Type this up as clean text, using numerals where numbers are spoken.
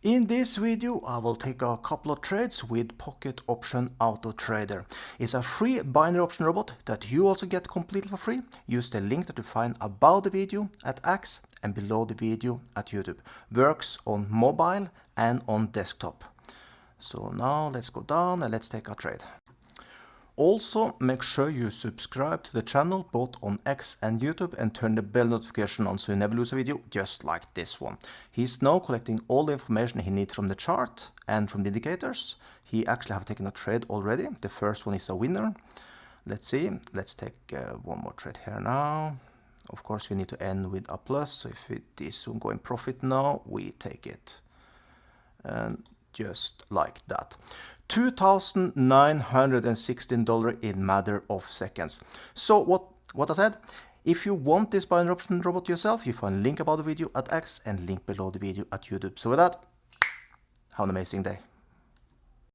In this video, I will take a couple of trades with Pocket Option Auto Trader. It's a free binary option robot that you also get completely for free. Use the link that you find above the video at X and below the video at YouTube. Works on mobile and on desktop. So now let's go down and let's take a trade. Also, make sure you subscribe to the channel both on X and YouTube and turn the bell notification on so you never lose a video, just like this one. He's now collecting all the information he needs from the chart and from the indicators. He actually have taken a trade already. The first one is a winner. Let's see. Let's take one more trade here now. Of course, we need to end with a plus. So if it is going profit now, we take it. And just like that. $2,916 in matter of seconds. So what I said, if you want this binary option robot yourself, you find a link above the video at X and link below the video at YouTube. So with that, have an amazing day.